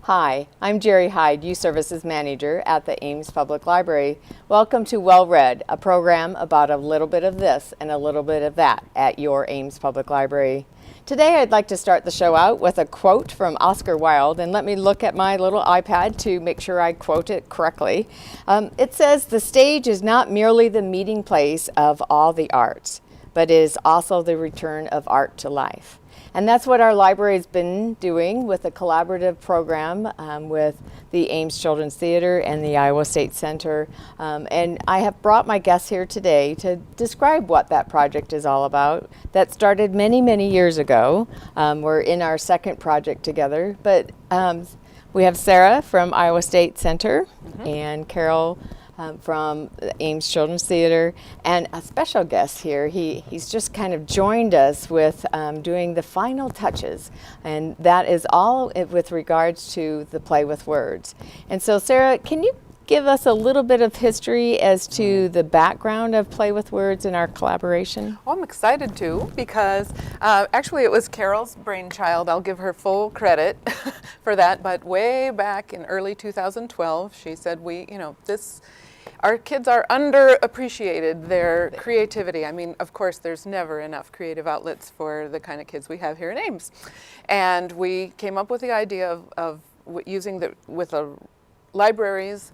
Hi, I'm Jerri Hyde, Youth Services Manager at the Ames Public Library. Welcome to Well Read, a program about a little bit of this and a little bit of that at your Ames Public Library. Today I'd like to start the show out with a quote from Oscar Wilde, and let me look at my little iPad to make sure I quote it correctly. It says, "The stage is not merely the meeting place of all the arts, but it is also the return of art to life." And that's what our library has been doing with a collaborative program with the Ames Children's Theater and the Iowa State Center. And I have brought my guests here today to describe what that project is all about. That started many, many years ago. We're in our second project together, but we have Sarah from Iowa State Center and Carol from the Ames Children's Theater, and a special guest here. He's just kind of joined us with doing the final touches, and that is all with regards to the play with words. And so Sarah, can you give us a little bit of history as to the background of Play with Words in our collaboration? Well, I'm excited to, because actually it was Carol's brainchild. I'll give her full credit for that, but way back in early 2012, she said, our kids are underappreciated, their creativity. I mean, of course, there's never enough creative outlets for the kind of kids we have here in Ames. And we came up with the idea of using with the libraries,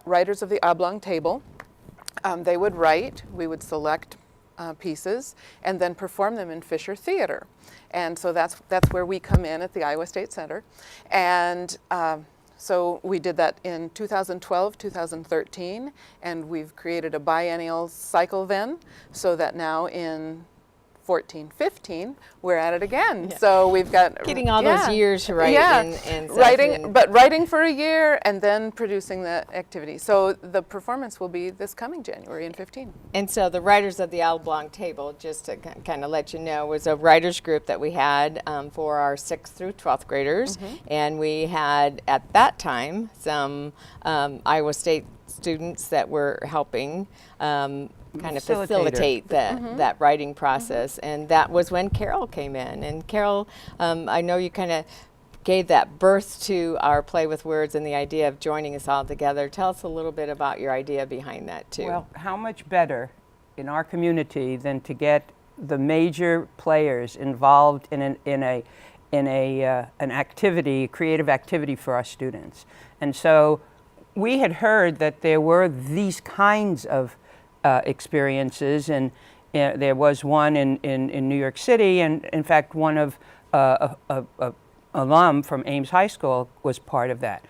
writers of the oblong table. They would write, we would select pieces, and then perform them in Fisher Theater. And so that's where we come in at the Iowa State Center. And so we did that in 2012, 2013, and we've created a biennial cycle then, so that now in 14, 15, we're at it again. Yeah. So we've got getting all those years to write and writing for a year and then producing the activity. So the performance will be this coming January in 15. And so the Writers of the Oblong Table, just to kind of let you know, was a writers group that we had for our 6th through 12th graders, and we had at that time some Iowa State students that were helping kind of facilitate that writing process. And that was when Carol came in. And Carol, I know you kind of gave that birth to our Play with Words and the idea of joining us all together. Tell us a little bit about your idea behind that too. Well, how much better in our community than to get the major players involved in an activity, a creative activity for our students. And so we had heard that there were these kinds of experiences, and there was one in New York City, and in fact one of a alum from Ames High School was part of that.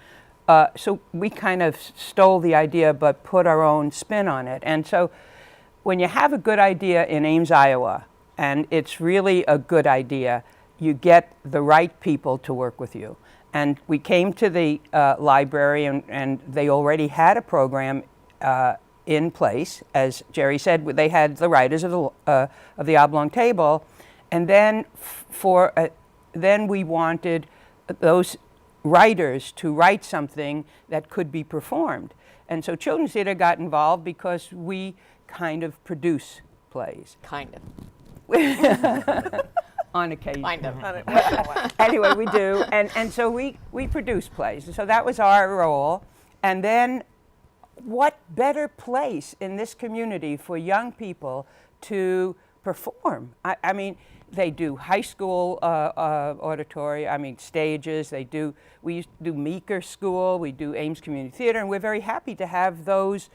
So we kind of stole the idea but put our own spin on it. And so when you have a good idea in Ames, Iowa, and it's really a good idea, you get the right people to work with you. And we came to the library, and they already had a program in place. As Jerri said, they had the writers of the oblong table, and then then we wanted those writers to write something that could be performed. And so Children's Theater got involved because we kind of produce plays. Kind of. On occasion. Kind of. Anyway, we do, and so we produce plays. So that was our role, and then what better place in this community for young people to perform? I mean, they do high school stages. We used to do Meeker School. We do Ames Community Theater, and we're very happy to have those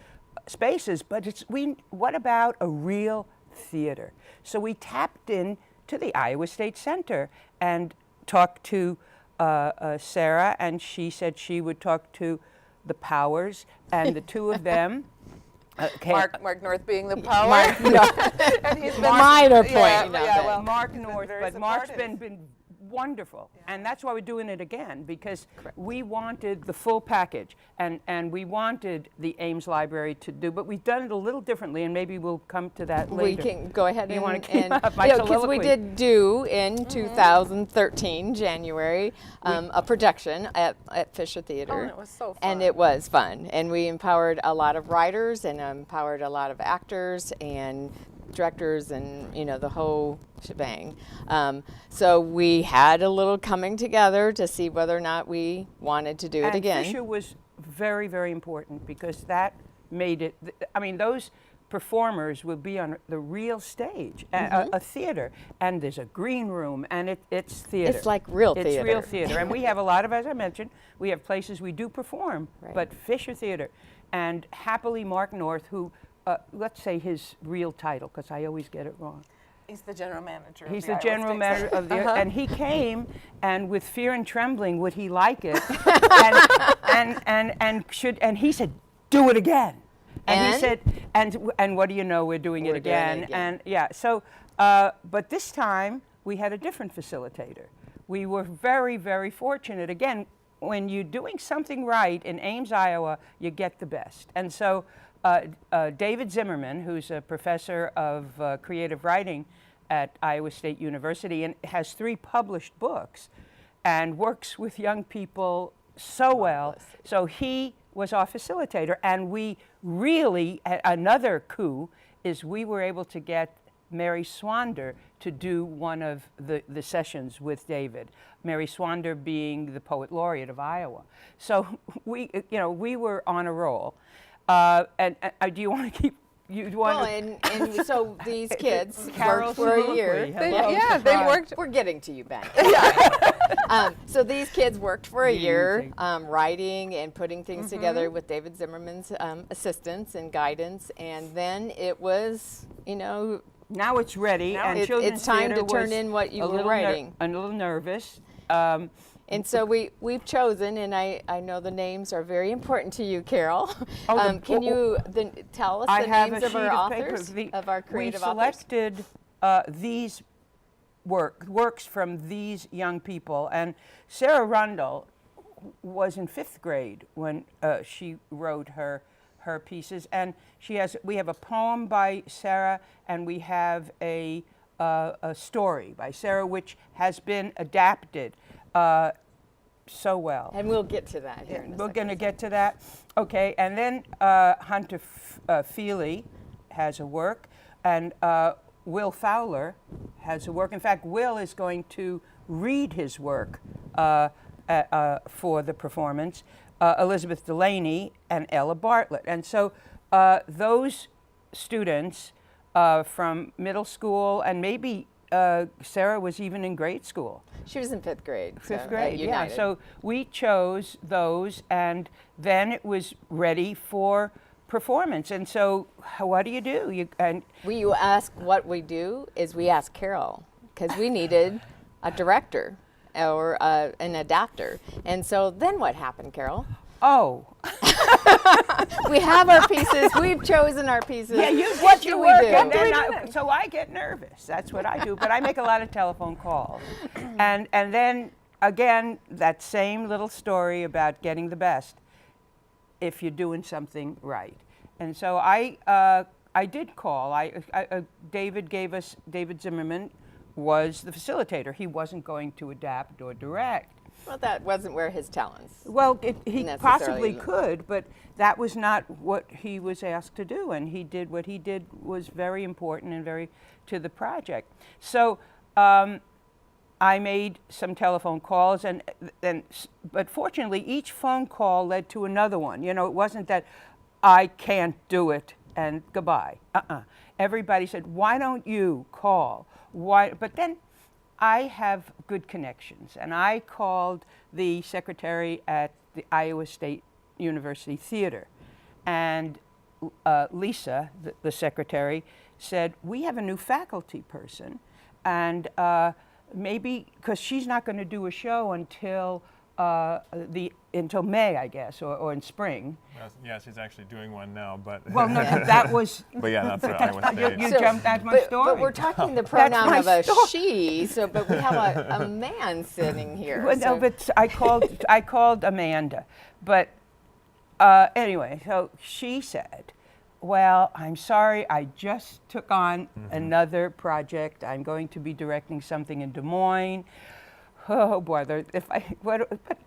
spaces. But what about a real theater? So we tapped in to the Iowa State Center and talked to Sarah, and she said she would talk to the Powers, and the two of them. Mark North being the power. And he's the minor point. Well, Mark North, but Mark's been wonderful, and that's why we're doing it again, because we wanted the full package, and we wanted the Ames Library to do, but we've done it a little differently, and maybe we'll come to that later. We can go ahead you want to keep up my because soliloquy? we did do in 2013 January a production at Fisher Theater. Oh, and it was so fun. And it was fun, and we empowered a lot of writers and empowered a lot of actors, and directors and, you know, the whole shebang. So we had a little coming together to see whether or not we wanted to do it And again. Fisher was very, very important because that made it, I mean, those performers will be on the real stage, a theater, and there's a green room, and it's theater. It's like real It's theater. real theater. And we have a lot of, as I mentioned, we have places we do perform, Right. but Fisher Theater. And happily Mark North, who, let's say his real title, because I always get it wrong. He's the general manager. He's of the Iowa general State manager Center. of the, and he came, and with fear and trembling, would he like it? And he said, "Do it again." And he And? said, and what do you know? We're doing it We're doing it again. again. And yeah, so, but this time we had a different facilitator. We were very, very fortunate. Again, when you're doing something right in Ames, Iowa, you get the best. And so David Zimmerman, who's a professor of creative writing at Iowa State University and has 3 published books and works with young people so well. So he was our facilitator, and we really, another coup is we were able to get Mary Swander to do one of the sessions with David. Mary Swander being the poet laureate of Iowa. So we were on a roll. And do you want to keep? You want Well, to? and so these kids worked Carol for a year. Smoothly. Hello. Yeah, they worked. We're getting to you, Ben. So these kids worked for a year, writing and putting things together with David Zimmerman's assistance and guidance, and then it was, you know, Now it's ready, Now and it's Children's time to Theater turn was in what you a were little writing. a little nervous. And so we've chosen, and I know the names are very important to you, Carol. Can you tell us I the have names a of sheet our of paper. authors, of our creative we authors? selected these works from these young people, and Sarah Rundle was in 5th grade when she wrote her pieces, and we have a poem by Sarah, and we have a story by Sarah, which has been adapted so well. And we'll get to that here in a We're second. going to get to that. Okay, and then Hunter Feely has a work, and Will Fowler has a work. In fact, Will is going to read his work for the performance. Elizabeth Delaney and Ella Bartlett. And so those students from middle school, and maybe Sarah was even in grade school. She was in 5th grade. so 5th at grade, yeah. United. So we chose those, and then it was ready for performance. And so what do? You ask what we do is we ask Carol, because we needed a director or an adapter. And so then what happened, Carol? Oh. We have our pieces. We've chosen our pieces. Yeah, you What did do your we work, do? and then so I get nervous. That's what I do. But I make a lot of telephone calls, and then again that same little story about getting the best if you're doing something right. And so I did call. David Zimmerman was the facilitator. He wasn't going to adapt or direct. Well, that wasn't where his talents. Well, he necessarily possibly look. could, but that was not what he was asked to do, and he did what he did was very important and very to the project. So I made some telephone calls, but fortunately, each phone call led to another one. You know, it wasn't that I can't do it and goodbye. Everybody said, "Why don't you call?" Why? But then I have good connections, and I called the secretary at the Iowa State University Theater, and Lisa, the secretary, said, "We have a new faculty person, and maybe because she's not going to do a show until May, I guess, or in spring." Yeah, she's actually doing one now, but. Well, no, that was. But yeah, not for Iowa State. You jumped. That's my story. But we're talking the pronoun my of a story. she. So, but we have a man sitting here. Well, so. no, but I called Amanda, but anyway, so she said, "Well, I'm sorry, I just took on another project. I'm going to be directing something in Des Moines. Oh boy, but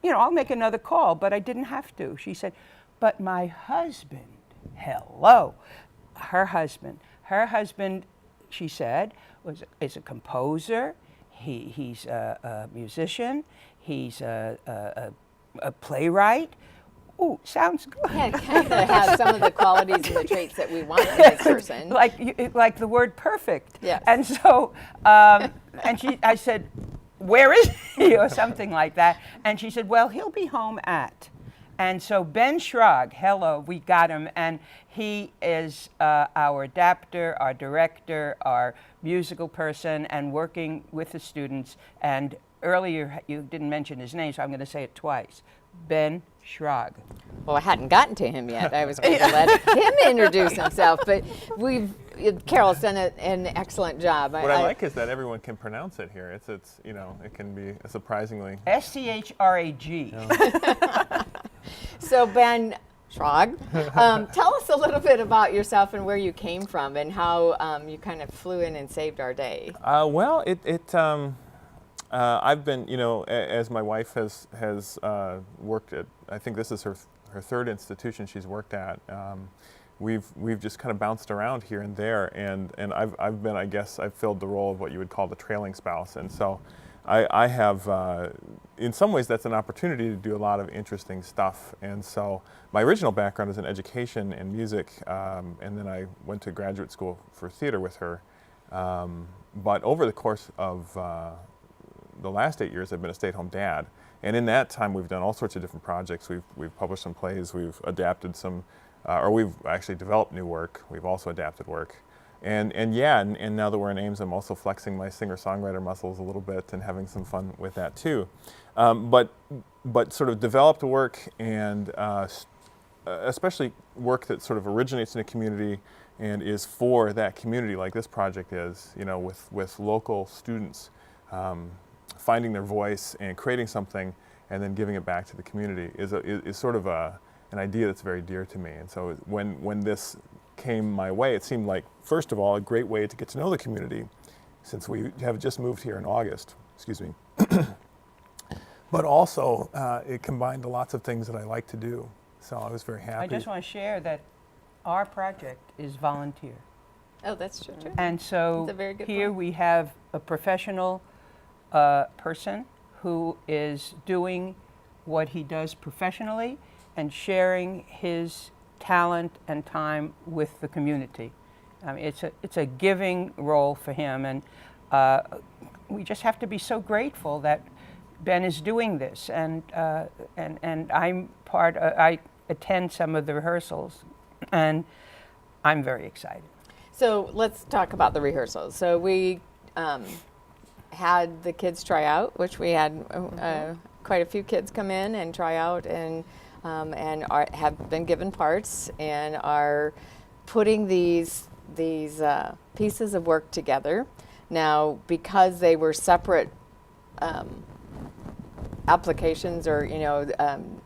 I'll make another call." But I didn't have to. She said, "But my husband, hello, her husband she said, is a composer. He's a musician. He's a playwright. Ooh, sounds good. Yeah, it kind of has some of the qualities and the traits that we want in this person. like the word perfect. Yes. And so, I said, where is he, or something like that. And she said, well, he'll be home at. And so Ben Schrag, hello, we got him, and he is our adapter, our director, our musical person, and working with the students. And earlier you didn't mention his name, so I'm going to say it twice. Ben Schrag. Well, I hadn't gotten to him yet. I was going to let him introduce himself, but Carol's done an excellent job. What I like is that everyone can pronounce it here. It's it can be surprisingly. Schrag. So Ben Schrag, tell us a little bit about yourself and where you came from and how you kind of flew in and saved our day. Well, I've been, as my wife has worked at, I think this is her third institution she's worked at. We've just kind of bounced around here and there, and I've filled the role of what you would call the trailing spouse, and so I have, in some ways, that's an opportunity to do a lot of interesting stuff. And so my original background is in education and music, and then I went to graduate school for theater with her. But over the course of the last 8 years, I've been a stay-at-home dad. And in that time, we've done all sorts of different projects. We've published some plays, we've adapted some, or we've actually developed new work. We've also adapted work. And now that we're in Ames, I'm also flexing my singer-songwriter muscles a little bit and having some fun with that too. But sort of developed work, and especially work that sort of originates in a community and is for that community, like this project is, with local students finding their voice and creating something and then giving it back to the community is sort of an idea that's very dear to me. And so when this came my way, it seemed like, first of all, a great way to get to know the community, since we have just moved here in August, but also it combined lots of things that I like to do, so I was very happy. I just want to share that our project is volunteer. Oh, that's true. And so That's a very good here point. we have a professional person who is doing what he does professionally and sharing his talent and time with the community. I mean, it's a giving role for him, and we just have to be so grateful that Ben is doing this. And I'm I attend some of the rehearsals, and I'm very excited. So let's talk about the rehearsals. So we had the kids try out, which we had quite a few kids come in and try out, and have been given parts and are putting these pieces of work together. Now, because they were separate applications or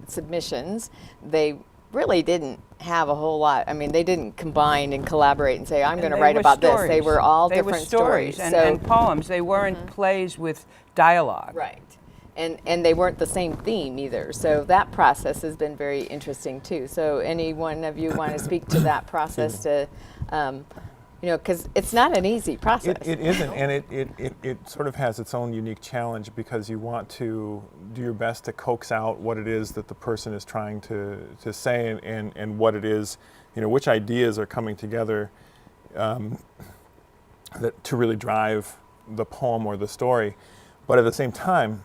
submissions, they really didn't have a whole lot. I mean, they didn't combine and collaborate and say, I'm going to write about this. They were all different stories. And poems. They weren't plays with dialogue. Right. And they weren't the same theme either. So that process has been very interesting too. So any one of you want to speak to that process to, because it's not an easy process. It isn't, and it sort of has its own unique challenge, because you want to do your best to coax out what it is that the person is trying to say, and what it is, which ideas are coming together that to really drive the poem or the story. But at the same time,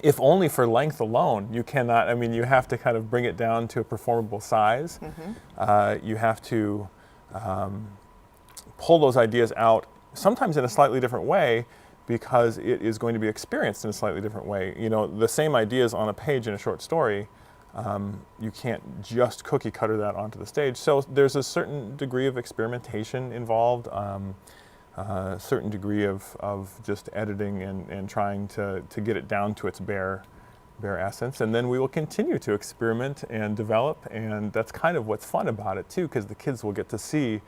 if only for length alone, you cannot, you have to kind of bring it down to a performable size. Mm-hmm. You have to pull those ideas out, sometimes in a slightly different way, because it is going to be experienced in a slightly different way. The same ideas on a page in a short story, you can't just cookie cutter that onto the stage. So there's a certain degree of experimentation involved, a certain degree of just editing and trying to get it down to its bare essence. And then we will continue to experiment and develop, and that's kind of what's fun about it too, because the kids will get to see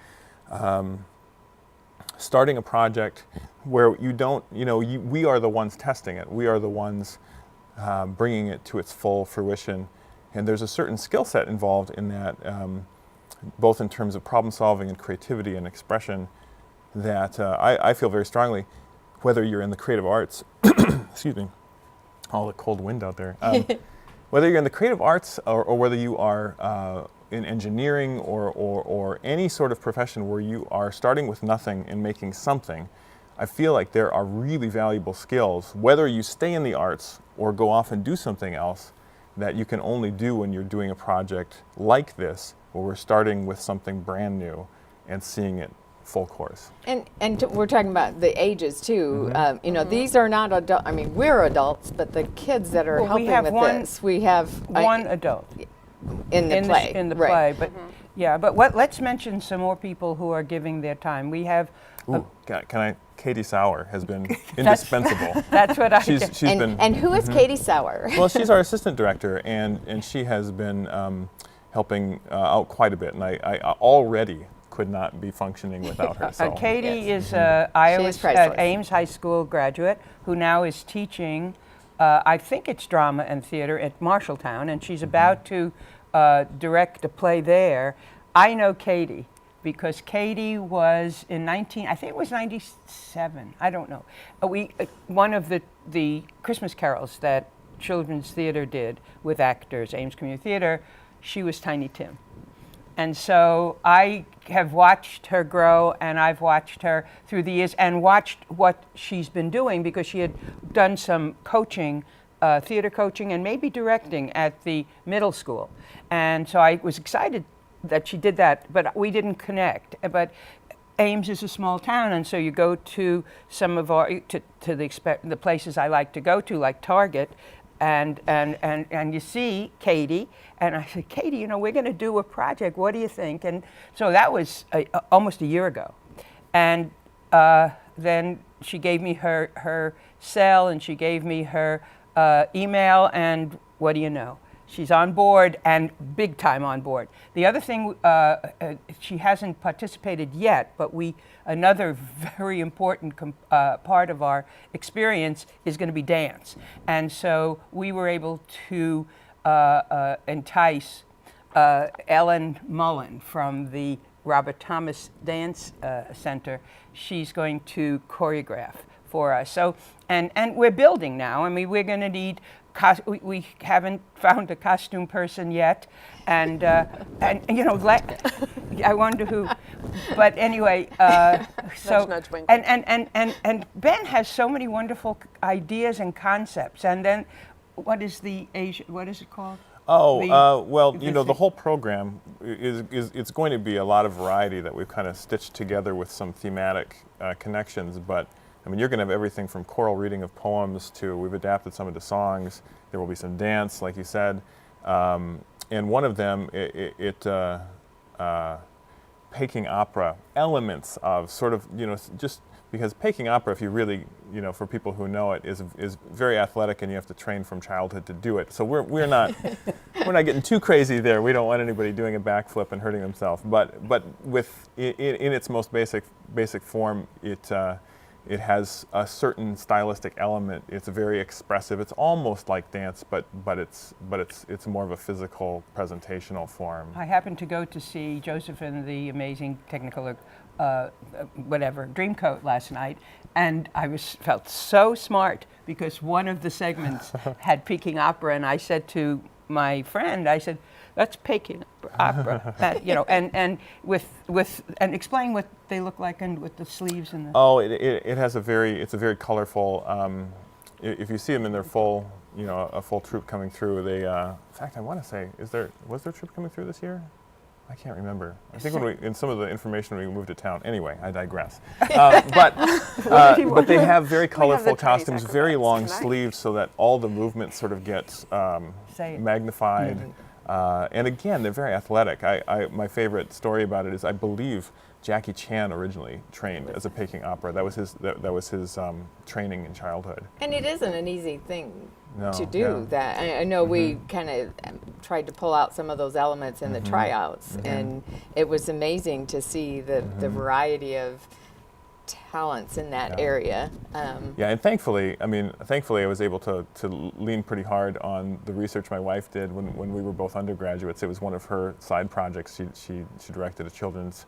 starting a project where you don't, we are the ones testing it. We are the ones bringing it to its full fruition. And there's a certain skill set involved in that, both in terms of problem solving and creativity and expression, that I feel very strongly, whether you're in the creative arts, excuse me, all the cold wind out there, whether you're in the creative arts or whether you are in engineering or any sort of profession where you are starting with nothing and making something, I feel like there are really valuable skills, whether you stay in the arts or go off and do something else, that you can only do when you're doing a project like this, where we're starting with something brand new and seeing it full course. And we're talking about the ages too. You know, these are not adult. I mean, we're adults, but the kids that are Well, we helping have with one- this, we have One adult. in the play. In the right. play, but yeah, but let's mention some more people who are giving their time. We have, Ooh, can I? Katie Sauer has been indispensable. that's what I She's And, been. and who is Katie Sauer? Well, she's our assistant director, and she has been helping out quite a bit, and I already could not be functioning without her. So. Katie is Iowa She is priceless. Ames High School graduate who now is teaching, I think it's drama and theater at Marshalltown, and she's about to direct a play there. I know Katie because Katie was in I think it was 97, I don't know. One of the Christmas carols that Children's Theater did with actors, Ames Community Theater, she was Tiny Tim. And so I have watched her grow, and I've watched her through the years and watched what she's been doing, because she had done some coaching, theater coaching and maybe directing at the middle school. And so I was excited that she did that, but we didn't connect. But Ames is a small town, and so you go to some of our, to the places I like to go to, like Target, and you see Katie, and I said, Katie, you know, we're going to do a project. What do you think? And so that was almost a year ago, and then she gave me her cell, and she gave me her email, and what do you know? She's on board, and big time on board. The other thing, she hasn't participated yet, but another very important part of our experience is going to be dance. And so we were able to entice Ellen Mullen from the Robert Thomas Dance Center. She's going to choreograph for us. So, and we're building now. I mean, we're going to need. We haven't found a costume person yet, and you know, I wonder who. But anyway, so nudge, wink. and Ben has so many wonderful ideas and concepts. And then, what is it called? Oh, well, you know, the whole program is it's going to be a lot of variety that we've kind of stitched together with some thematic connections, but I mean, you're going to have everything from choral reading of poems to we've adapted some of the songs. There will be some dance, like you said, and one of them, Peking opera, elements of sort of, you know, just because Peking opera, if you really, you know, for people who know it, is very athletic, and you have to train from childhood to do it. So we're not getting too crazy there. We don't want anybody doing a backflip and hurting themselves. But with in its most basic form, it has a certain stylistic element. It's very expressive. It's almost like dance, but it's more of a physical presentational form. I happened to go to see Joseph and the Amazing Technicolor, Dreamcoat last night, and I felt so smart because one of the segments had Peking opera, and I said to my friend, I said, "That's Peking opera," you know, and and explain what they look like and with the sleeves and the. Oh, it has it's a very colorful. If you see them in their full, you know, a full troupe coming through, they. In fact, I want to say, was there a troupe coming through this year? I can't remember. I think in some of the information we moved to town. Anyway, I digress. But they have very colorful costumes, very long sleeves, so that all the movement sort of gets magnified. And again, they're very athletic. My favorite story about it is I believe Jackie Chan originally trained as a Peking opera. That was his training in childhood. And it isn't an easy thing to do. Yeah. That I know we kind of tried to pull out some of those elements in the tryouts, and it was amazing to see the variety of talents in that area. Yeah, and thankfully I was able to lean pretty hard on the research my wife did when we were both undergraduates. It was one of her side projects. She directed a children's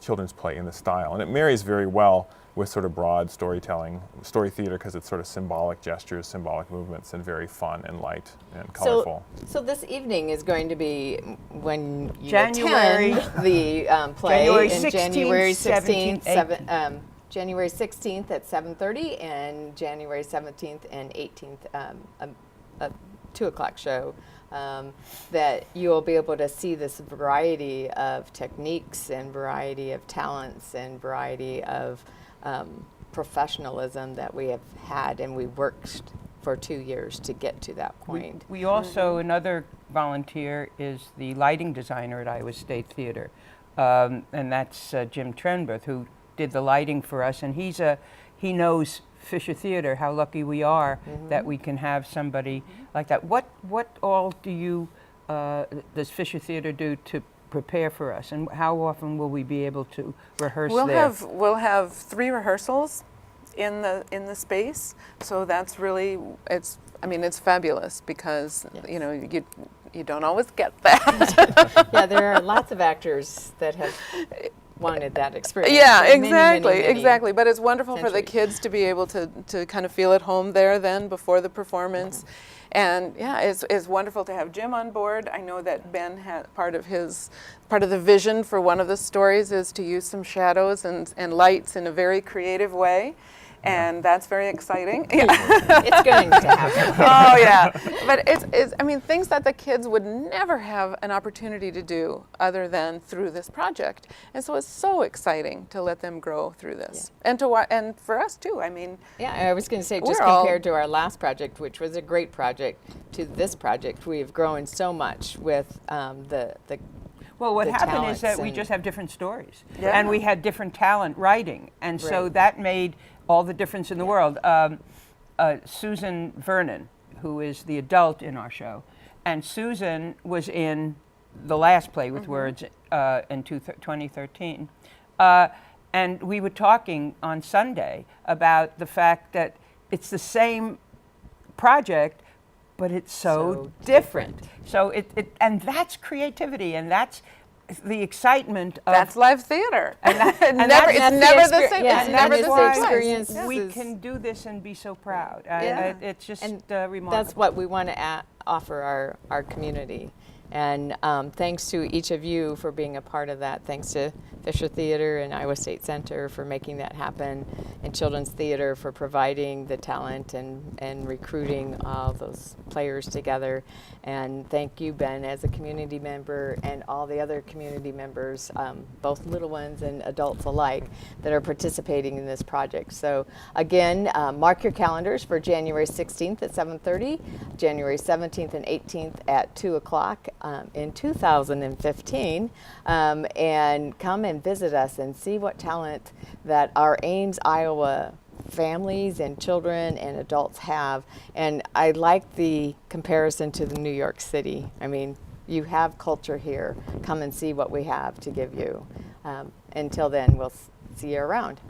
children's play in the style. And it marries very well with sort of broad storytelling, story theater, because it's sort of symbolic gestures, symbolic movements, and very fun and light and colorful. So this evening is going to be when you January- attend the play January in 16th, January 16th, 17th, January 16th at 7:30 and January 17th and 18th, a 2 o'clock show. That you will be able to see this variety of techniques and variety of talents and variety of professionalism that we have had, and we worked for 2 years to get to that point. We also, another volunteer is the lighting designer at Iowa State Theater, and that's Jim Trenberth, who did the lighting for us, and he knows Fisher Theater, how lucky we are that we can have somebody like that. What all does Fisher Theater do to prepare for us, and how often will we be able to rehearse there? We'll have 3 rehearsals in the space, so that's really, it's fabulous because you don't always get that. Yeah, there are lots of actors that have wanted that experience. Yeah, for many, exactly, many, many exactly. But it's wonderful for the centuries. kids to be able to kind of feel at home there then before the performance. And yeah, it's wonderful to have Jim on board. I know that Ben had part of the vision for one of the stories is to use some shadows and lights in a very creative way. And that's very exciting. It's going to happen. Oh yeah, but it's things that the kids would never have an opportunity to do other than through this project, and so it's so exciting to let them grow through this, and and for us too. Yeah, I was going to say, just We're all- compared to our last project, which was a great project, to this project, we've grown so much with the Well, what the happened is that talents we and- just have different stories, Yeah. and we had different talent writing, and so Right. that made all the difference in the world. Susan Vernon, who is the adult in our show, and Susan was in the last play with words in 2013, and we were talking on Sunday about the fact that it's the same project, but it's so different. So and that's creativity, and that's the excitement of That's live theater. and it's that's never the exper- same. yeah, it's and never that's the the same experience. place. we is- can do this and be so proud. Yeah. It's just And remarkable. that's what we want to offer our community. And thanks to each of you for being a part of that. Thanks to Fisher Theater and Iowa State Center for making that happen, and Children's Theater for providing the talent and recruiting all those players together. And thank you, Ben, as a community member, and all the other community members, both little ones and adults alike, that are participating in this project. So again, mark your calendars for January 16th at 7:30, January 17th and 18th at 2 o'clock. In 2015, and come and visit us and see what talent that our Ames, Iowa families and children and adults have. And I like the comparison to the New York City. You have culture here. Come and see what we have to give you. Until then, we'll see you around.